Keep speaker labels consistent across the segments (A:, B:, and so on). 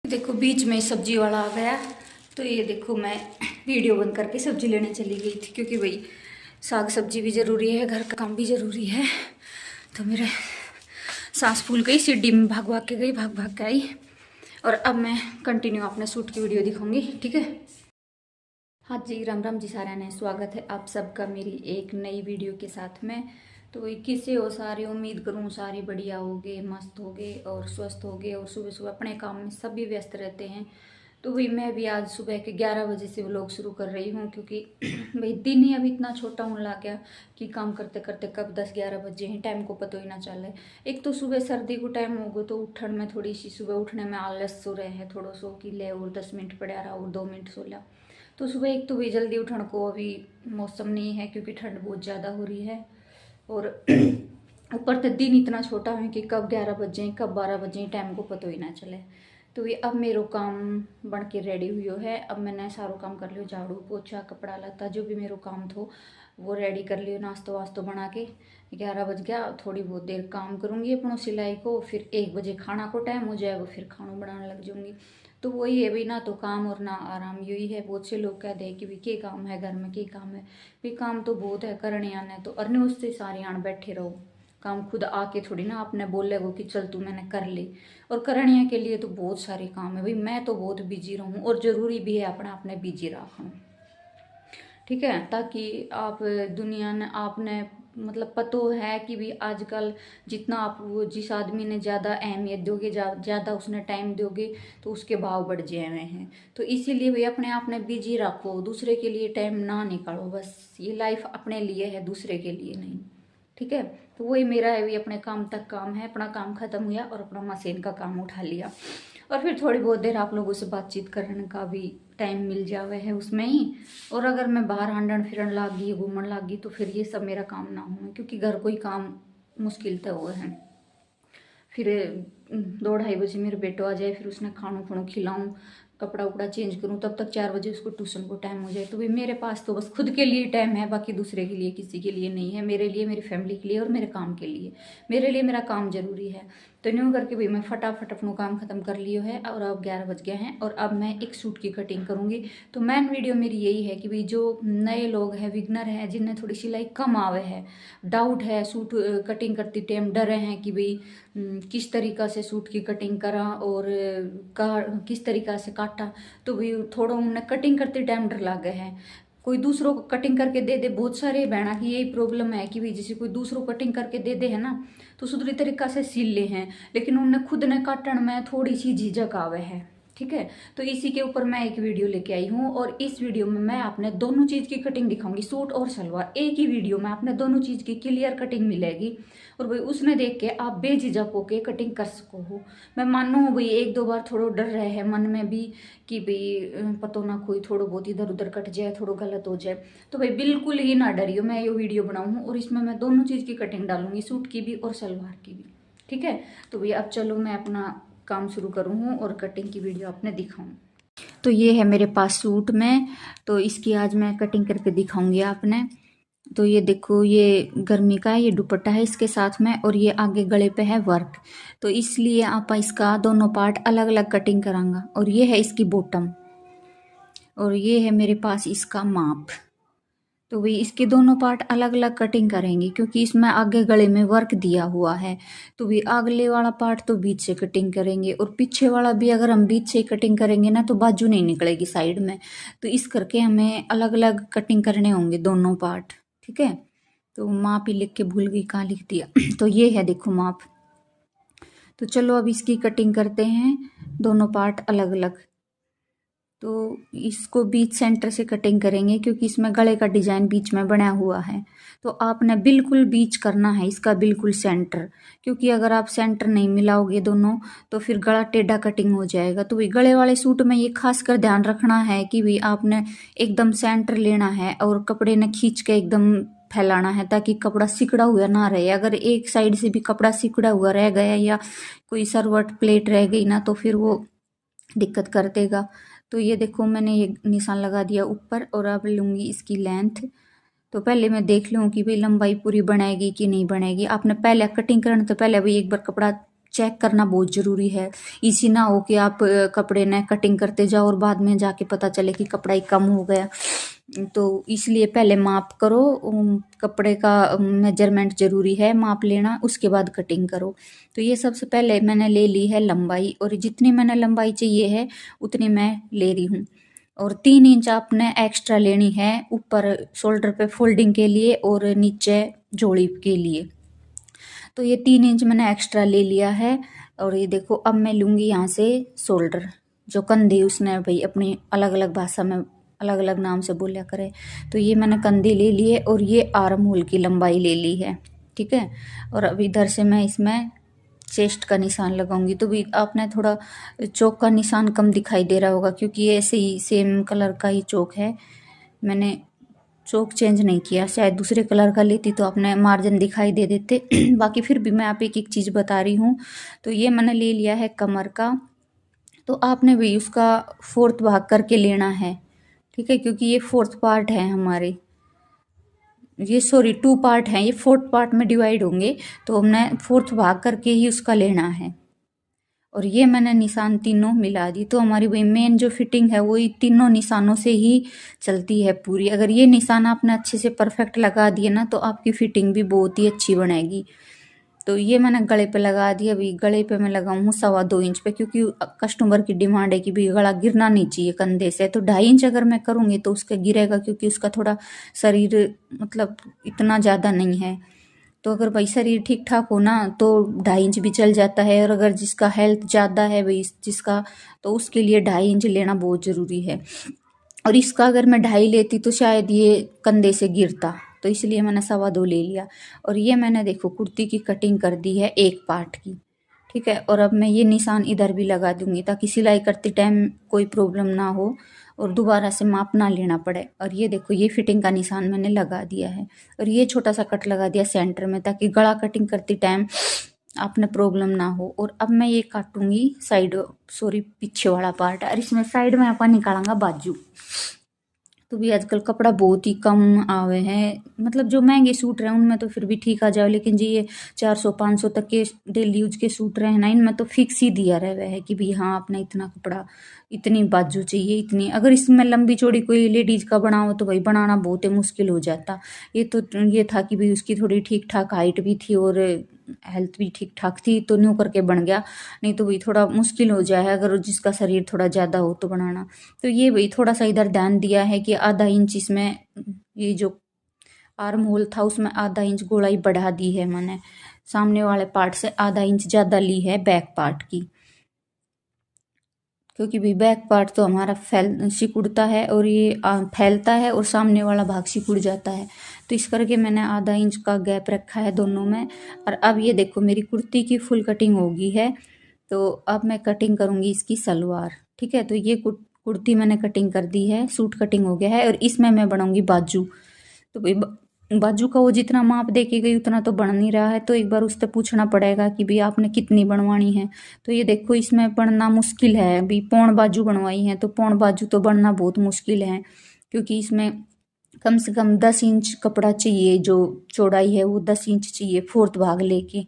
A: देखो बीच में सब्जी वाला आ गया, तो ये देखो मैं वीडियो बंद करके सब्जी लेने चली गई थी, क्योंकि भाई साग सब्जी भी ज़रूरी है, घर का काम भी ज़रूरी है। तो मेरे सांस फूल गई, सीढ़ी में भाग भाग के गई, भाग भाग के आई। और अब मैं कंटिन्यू अपने सूट की वीडियो दिखाऊंगी, ठीक है। हाँ जी, राम राम जी सारा ने, स्वागत है आप सबका मेरी एक नई वीडियो के साथ में। तो कैसे हो सारे, उम्मीद करूँ सारे बढ़िया होगे, मस्त होगे और स्वस्थ होगे और सुबह सुबह अपने काम में सब भी व्यस्त रहते हैं। तो भाई मैं भी आज सुबह के 11 बजे से व्लॉग शुरू कर रही हूँ, क्योंकि भाई दिन ही अभी इतना छोटा होने लग गया कि काम करते करते कब 10-11 बजे हैं, टाइम को पता ही ना चले। एक तो सुबह सर्दी को टाइम हो गया, तो उठन में थोड़ी सी सुबह उठने में आलस सो रहे हैं थोड़ा सो कि ले और 10 मिनट पड़ा रहा और 2 मिनट सो लिया। तो सुबह एक तो भी जल्दी उठने को अभी मौसम नहीं है, क्योंकि ठंड बहुत ज़्यादा हो रही है। और ऊपर तो दिन इतना छोटा है कि कब 11 बजे कब 12 बजे टाइम को पता ही ना चले। तो ये अब मेरा काम बन के रेडी हुई है। अब मैंने सारा काम कर लियो, झाड़ू पोछा कपड़ा लता जो भी मेरा काम था वो रेडी कर लियो, नाश्तो वास्तो बना के। 11 बज गया, थोड़ी बहुत देर काम करूँगी अपनों सिलाई को, फिर 1 बजे खाना को टाइम हो जाएगा, फिर खाना बनाने लग जाऊँगी। तो वही है भाई, ना तो काम और ना आराम, यही है। बहुत से लोग कहते हैं कि भाई क्या काम है घर में, क्या काम है। भाई काम तो बहुत है करने आने, तो अरने उससे सारे आन बैठे रहो। काम खुद आके थोड़ी ना आपने बोले वो कि चल तू मैंने कर ली। और करनिया के लिए तो बहुत सारे काम है भाई, मैं तो बहुत बिजी रहूँ और ज़रूरी भी है अपना अपने बिजी रखना, ठीक है। ताकि आप दुनिया ने आपने मतलब पतो है कि भी आजकल जितना आप वो जिस आदमी ने ज़्यादा अहमियत दोगे, ज़्यादा उसने टाइम दोगे, तो उसके भाव बढ़ जाए हुए हैं। तो इसीलिए भाई अपने आप ने बिजी रखो, दूसरे के लिए टाइम ना निकालो। बस ये लाइफ अपने लिए है, दूसरे के लिए नहीं, ठीक है। तो वही मेरा है भी, अपने काम तक काम है, अपना काम खत्म हुआ और अपना मशीन का काम उठा लिया, और फिर थोड़ी बहुत देर आप लोगों से बातचीत करने का भी टाइम मिल जावे है उसमें ही। और अगर मैं बाहर हांडन फिरन लाग गई, घूमन लाग गई, तो फिर ये सब मेरा काम ना हो, क्योंकि घर कोई काम मुश्किल तो हुए हैं। फिर 2-2:30 बजे मेरे बेटो आ जाए, फिर उसने खाना खुणो खिलाऊं, कपड़ा उपड़ा चेंज करूं, तब तक 4 बजे उसको ट्यूशन को टाइम हो जाए। तो भाई मेरे पास तो बस खुद के लिए टाइम है, बाकी दूसरे के लिए किसी के लिए नहीं है। मेरे लिए, मेरी फैमिली के लिए और मेरे काम के लिए, मेरे लिए मेरा काम जरूरी है। तो न्यू करके भाई मैं फटाफट अपना काम खत्म कर लियो है, और अब 11 बज गए हैं और अब मैं एक सूट की कटिंग करूंगी। तो मेन वीडियो मेरी यही है कि भाई जो नए लोग हैं, बिगनर हैं, जिन्हें थोड़ी सिलाई कम आवे है, डाउट है, सूट कटिंग करती टाइम डर रहे हैं कि भाई किस तरीका से सूट की कटिंग करा और किस तरीका से काटा। तो भी थोड़ा उन्हें कटिंग करते टाइम डर लगे है, कोई दूसरों को कटिंग करके दे दे। बहुत सारे बहना की यही प्रॉब्लम है कि भाई जैसे कोई दूसरों को कटिंग करके दे दे है ना, तो सुधरी तरीका से सिल ले हैं, लेकिन उन्हें खुद ने काटन में थोड़ी सी झिझक आवे है, ठीक है। तो इसी के ऊपर मैं एक वीडियो लेके आई हूँ, और इस वीडियो में मैं आपने दोनों चीज़ की कटिंग दिखाऊंगी, सूट और सलवार। एक ही वीडियो में आपने दोनों चीज़ की क्लियर कटिंग मिलेगी, और भाई उसने देख के आप बेझिझक होके कटिंग कर सको हो। मैं मानू भाई 1-2 बार थोड़ा डर रहे हैं मन में भी कि भाई पतो ना कोई थोड़ा बहुत इधर उधर कट जाए, थोड़ा गलत हो जाए। तो भाई बिल्कुल ही ना डरियो, मैं ये वीडियो बनाऊँ और इसमें मैं दोनों चीज़ की कटिंग डालूंगी, सूट की भी और सलवार की भी, ठीक है। तो भैया अब चलो मैं अपना काम शुरू करूँ और कटिंग की वीडियो आपने दिखाऊँ। तो ये है मेरे पास सूट में, तो इसकी आज मैं कटिंग करके दिखाऊंगी आपने। तो ये देखो, ये गर्मी का है, ये दुपट्टा है इसके साथ में, और ये आगे गले पे है वर्क। तो इसलिए आप इसका दोनों पार्ट अलग अलग कटिंग करांगा। और ये है इसकी बॉटम, और ये है मेरे पास इसका माप। तो वही इसके दोनों पार्ट अलग अलग कटिंग करेंगे, क्योंकि इसमें आगे गले में वर्क दिया हुआ है। तो भी अगले वाला पार्ट तो बीच से कटिंग करेंगे, और पीछे वाला भी अगर हम बीच से कटिंग करेंगे ना, तो बाजू नहीं निकलेगी साइड में। तो इस करके हमें अलग अलग कटिंग करने होंगे दोनों पार्ट, ठीक है। तो माप ही लिख के भूल गई, कहाँ लिख दिया। तो ये है देखो माप। तो चलो अब इसकी कटिंग करते हैं, दोनों पार्ट अलग अलग। तो इसको बीच सेंटर से कटिंग करेंगे, क्योंकि इसमें गले का डिजाइन बीच में बना हुआ है। तो आपने बिल्कुल बीच करना है इसका, बिल्कुल सेंटर, क्योंकि अगर आप सेंटर नहीं मिलाओगे दोनों, तो फिर गला टेढ़ा कटिंग हो जाएगा। तो वही गले वाले सूट में ये खास कर ध्यान रखना है कि भाई आपने एकदम सेंटर लेना है, और कपड़े ने खींच के एकदम फैलाना है, ताकि कपड़ा सिकड़ा हुआ ना रहे। अगर एक साइड से भी कपड़ा सिकड़ा हुआ रह गया, या कोई सरवट प्लेट रह गई ना, तो फिर वो दिक्कत कर देगा। तो ये देखो मैंने ये निशान लगा दिया ऊपर, और अब लूँगी इसकी लेंथ। तो पहले मैं देख लूँ कि भाई लंबाई पूरी बनेगी कि नहीं बनेगी। आपने पहले कटिंग करने तो पहले भाई एक बार कपड़ा चेक करना बहुत ज़रूरी है। इसी ना हो कि आप कपड़े ने कटिंग करते जाओ और बाद में जाके पता चले कि कपड़ा ही कम हो गया। तो इसलिए पहले माप करो, कपड़े का मेजरमेंट ज़रूरी है, माप लेना, उसके बाद कटिंग करो। तो ये सबसे पहले मैंने ले ली है लंबाई, और जितनी मैंने लंबाई चाहिए है उतनी मैं ले रही हूँ। और 3 इंच आपने एक्स्ट्रा लेनी है ऊपर शोल्डर पे फोल्डिंग के लिए और नीचे जोड़ी के लिए। तो ये 3 इंच मैंने एक्स्ट्रा ले लिया है। और ये देखो अब मैं लूँगी यहाँ से शोल्डर, जो कंधे उसने भाई अपनी अलग अलग भाषा में अलग अलग नाम से बोलिया करे। तो ये मैंने कंधे ले लिए और ये आर्म होल की लंबाई ले ली है, ठीक है। और अब इधर से मैं इसमें चेस्ट का निशान लगाऊंगी। तो भी आपने थोड़ा चौक का निशान कम दिखाई दे रहा होगा, क्योंकि ये ऐसे ही सेम कलर का ही चौक है, मैंने चौक चेंज नहीं किया। शायद दूसरे कलर का लेती तो आपने मार्जिन दिखाई दे देते। बाकी फिर भी मैं आप एक चीज़ बता रही हूँ। तो ये मैंने ले लिया है कमर का, तो आपने भी उसका 4th भाग करके लेना है, ठीक है, क्योंकि ये 4th पार्ट है हमारे, ये सॉरी 2 पार्ट हैं, ये 4th पार्ट में डिवाइड होंगे, तो हमने 4th भाग करके ही उसका लेना है। और ये मैंने निशान तीनों मिला दी, तो हमारी वही मेन जो फिटिंग है वो तीनों निशानों से ही चलती है पूरी। अगर ये निशान आपने अच्छे से परफेक्ट लगा दिए ना, तो आपकी फिटिंग भी बहुत ही अच्छी बनेगी। तो ये मैंने गले पे लगा दिया। अभी गले पे मैं लगाऊँ 2.25 इंच पे, क्योंकि कस्टमर की डिमांड है कि भाई गला गिरना नहीं चाहिए कंधे से। तो 2.5 इंच अगर मैं करूँगी तो उसका गिरेगा, क्योंकि उसका थोड़ा शरीर मतलब इतना ज़्यादा नहीं है। तो अगर भाई शरीर ठीक ठाक हो ना तो 2.5 इंच भी चल जाता है। और अगर जिसका हेल्थ ज़्यादा है भाई जिसका, तो उसके लिए 2.5 इंच लेना बहुत ज़रूरी है। और इसका अगर मैं 2.5 लेती तो शायद ये कंधे से गिरता, तो इसलिए मैंने 2.25 ले लिया। और ये मैंने देखो कुर्ती की कटिंग कर दी है एक पार्ट की, ठीक है। और अब मैं ये निशान इधर भी लगा दूंगी, ताकि सिलाई करते टाइम कोई प्रॉब्लम ना हो और दोबारा से माप ना लेना पड़े। और ये देखो ये फिटिंग का निशान मैंने लगा दिया है। और ये छोटा सा कट लगा दिया सेंटर में, ताकि गला कटिंग करते टाइम आपने प्रॉब्लम ना हो। और अब मैं ये काटूंगी साइड, सॉरी पीछे वाला पार्ट, और इसमें साइड में अपन निकालेंगे बाजू। तो भी आजकल कपड़ा बहुत ही कम आवे हैं, मतलब जो महंगे सूट रहे हैं उनमें तो फिर भी ठीक आ जाए, लेकिन जी ये 400-500 तक के डेली यूज के सूट रहे हैं ना, इनमें तो फिक्स ही दिया रहे है कि भाई हाँ आपने इतना कपड़ा, इतनी बाजू चाहिए, इतनी। अगर इसमें लंबी चौड़ी कोई लेडीज का बनाओ तो भाई बनाना बहुत ही मुश्किल हो जाता। ये तो ये था कि भाई उसकी थोड़ी ठीक ठाक हाइट भी थी और हेल्थ भी ठीक ठाक थी, तो न्यू करके बन गया। नहीं तो भाई थोड़ा मुश्किल हो जाए अगर जिसका शरीर थोड़ा ज़्यादा हो तो बनाना। तो ये भाई थोड़ा सा इधर ध्यान दिया है कि आधा इंच इसमें, ये जो आर्म होल था उसमें आधा इंच गोलाई बढ़ा दी है मैंने, सामने वाले पार्ट से आधा इंच ज़्यादा ली है बैक पार्ट की, क्योंकि भाई बैक पार्ट तो हमारा सिकुड़ता है और ये फैलता है और सामने वाला भाग सिकुड़ जाता है। तो इस करके मैंने आधा इंच का गैप रखा है दोनों में। और अब ये देखो मेरी कुर्ती की फुल कटिंग होगी है। तो अब मैं कटिंग करूँगी इसकी सलवार, ठीक है। तो ये कुर्ती मैंने कटिंग कर दी है, सूट कटिंग हो गया है। और इसमें मैं बनाऊँगी बाजू। तो भाई बाजू का वो जितना माप दे के गई उतना तो बन नहीं रहा है, तो एक बार उससे पूछना पड़ेगा कि भाई आपने कितनी बनवानी है। तो ये देखो इसमें बनना मुश्किल है, अभी पौन बाजू बनवाई है तो पौन बाजू तो बनना बहुत मुश्किल है, क्योंकि इसमें कम से कम 10 इंच कपड़ा चाहिए, जो चौड़ाई है वो 10 इंच चाहिए 4th भाग लेके।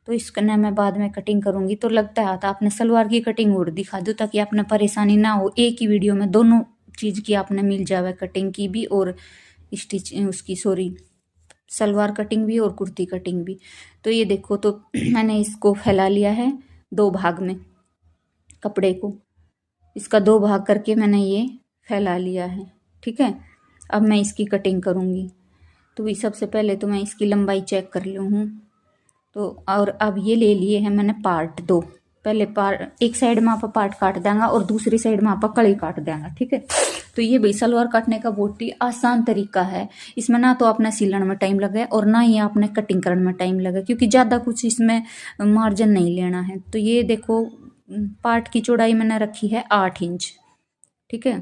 A: तो इसका ना मैं बाद में कटिंग करूँगी। तो लगता है तो आपने सलवार की कटिंग और दिखा दो, ताकि आपने परेशानी ना हो, एक ही वीडियो में दोनों चीज़ की आपने मिल जावे, कटिंग की भी और स्टिच उसकी, सॉरी सलवार कटिंग भी और कुर्ती कटिंग भी। तो ये देखो तो मैंने इसको फैला लिया है 2 भाग में, कपड़े को इसका 2 भाग करके मैंने ये फैला लिया है, ठीक है। अब मैं इसकी कटिंग करूँगी। तो भी सबसे पहले तो मैं इसकी लंबाई चेक कर लूँ हूँ। तो और अब ये ले लिए हैं मैंने पार्ट 2। पहले पार्ट एक साइड में आप पार्ट काट देंगे और दूसरी साइड में आप कड़ी काट देंगे, ठीक है। तो ये भाई सलवार काटने का बहुत ही आसान तरीका है। इसमें ना तो आपने सिलन में टाइम लगे और ना ही आपने कटिंग करने में टाइम लगे, क्योंकि ज़्यादा कुछ इसमें मार्जिन नहीं लेना है। तो ये देखो पार्ट की चौड़ाई मैंने रखी है 8 इंच, ठीक है।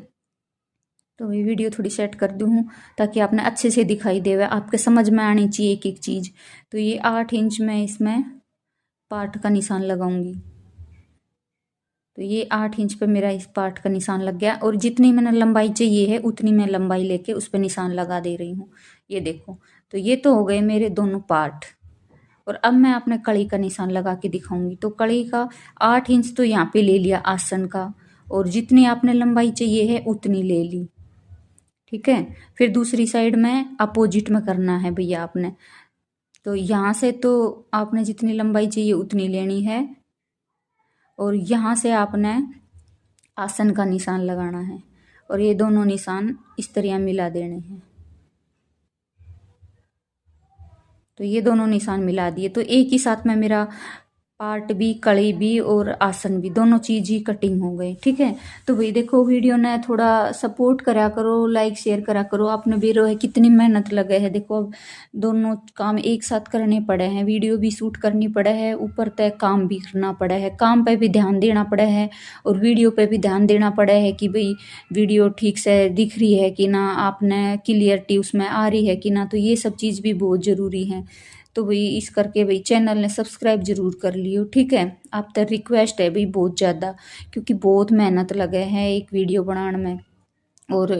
A: तो ये वीडियो थोड़ी सेट कर दूँ ताकि आपने अच्छे से दिखाई दे, आपके समझ में आनी चाहिए एक एक चीज़। तो ये 8 इंच में इसमें पार्ट का निशान लगाऊंगी। तो ये 8 इंच पे मेरा इस पार्ट का निशान लग गया, और जितनी मैंने लंबाई चाहिए है उतनी मैं लंबाई लेके उस पर निशान लगा दे रही हूँ। ये देखो, तो ये तो हो गए मेरे दोनों पार्ट। और अब मैं अपने कड़ी का निशान लगा के दिखाऊंगी। तो कड़ी का 8 इंच तो यहाँ पे ले लिया आसन का, और जितनी आपने लंबाई चाहिए है उतनी ले ली। ठीक है, फिर दूसरी साइड में अपोजिट में करना है भैया आपने। तो यहाँ से तो आपने जितनी लंबाई चाहिए उतनी लेनी है, और यहाँ से आपने आसन का निशान लगाना है, और ये दोनों निशान इस तरह मिला देने हैं। तो ये दोनों निशान मिला दिए, तो एक ही साथ में मेरा पार्ट भी, कड़ी भी और आसन भी, दोनों चीज ही कटिंग हो गई। ठीक है, तो भाई देखो वीडियो ने थोड़ा सपोर्ट करा करो, लाइक शेयर करा करो। आपने भी रो है कितनी मेहनत लगे है, देखो अब दोनों काम एक साथ करने पड़े हैं, वीडियो भी शूट करनी पड़े है, ऊपर तक काम भी करना पड़ा है, काम पे भी ध्यान देना पड़ा है और वीडियो पे भी ध्यान देना पड़ा है कि भाई वीडियो ठीक से दिख रही है कि ना, आपने क्लियरिटी उसमें आ रही है कि ना। तो ये सब चीज़ भी बहुत ज़रूरी है। तो भाई इस करके भाई चैनल ने सब्सक्राइब जरूर कर लियो। ठीक है, आप तक रिक्वेस्ट है भाई बहुत ज़्यादा, क्योंकि बहुत मेहनत लगे हैं एक वीडियो बनाने में, और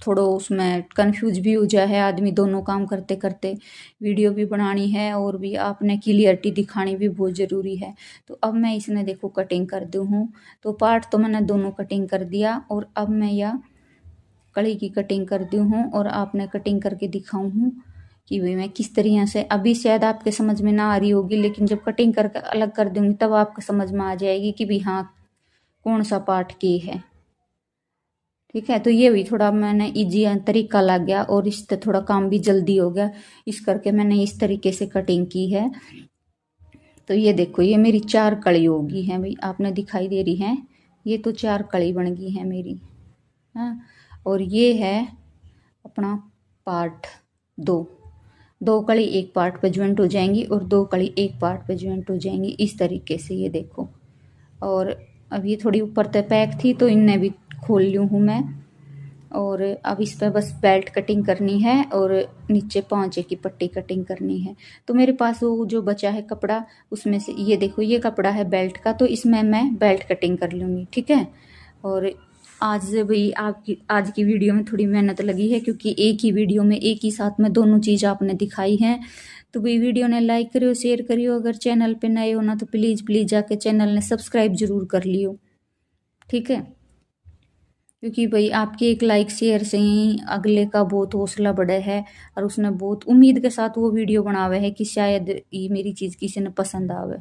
A: थोड़ा उसमें कंफ्यूज भी हो जाए है आदमी, दोनों काम करते करते वीडियो भी बनानी है और भी आपने क्लियरिटी दिखानी भी बहुत ज़रूरी है। तो अब मैं इसने देखो कटिंग कर दूँ हूँ। तो पार्ट तो मैंने दोनों कटिंग कर दिया, और अब मैं यह कड़ी की कटिंग कर दी हूँ और आपने कटिंग करके दिखाऊँ हूँ कि भाई मैं किस तरह से। अभी शायद आपके समझ में ना आ रही होगी, लेकिन जब कटिंग करके अलग कर दूंगी तब आपको समझ में आ जाएगी कि भाई हाँ कौन सा पार्ट की है। ठीक है, तो ये भी थोड़ा मैंने इजी तरीका लग गया और इससे थोड़ा काम भी जल्दी हो गया, इस करके मैंने इस तरीके से कटिंग की है। तो ये देखो ये मेरी 4 कड़ी होगी हैं भाई, आपने दिखाई दे रही हैं, ये तो 4 कड़ी बन गई है मेरी। हाँ, और ये है अपना पार्ट 2। 2 कड़ी एक पार्ट पे ज्वाइंट हो जाएंगी और 2 कड़ी एक पार्ट पे ज्वाइंट हो जाएंगी, इस तरीके से ये देखो। और अब ये थोड़ी ऊपर तक पैक थी तो इनने भी खोल ली हूँ मैं, और अब इस पर बस बेल्ट कटिंग करनी है और नीचे पांचे की पट्टी कटिंग करनी है। तो मेरे पास वो जो बचा है कपड़ा, उसमें से ये देखो ये कपड़ा है बेल्ट का, तो इसमें मैं बेल्ट कटिंग कर लूँगी। ठीक है, और आज भाई आपकी आज की वीडियो में थोड़ी मेहनत लगी है, क्योंकि एक ही वीडियो में एक ही साथ में दोनों चीज़ आपने दिखाई हैं। तो भाई वीडियो ने लाइक करियो, शेयर करियो, अगर चैनल पे नए हो ना तो प्लीज़ प्लीज़ जाके चैनल ने सब्सक्राइब जरूर कर लियो। ठीक है, क्योंकि भाई आपके एक लाइक शेयर से ही अगले का बहुत हौसला बढ़े है, और उसने बहुत उम्मीद के साथ वो वीडियो बनावे है कि शायद ये मेरी चीज़ किसी ने पसंद आवे।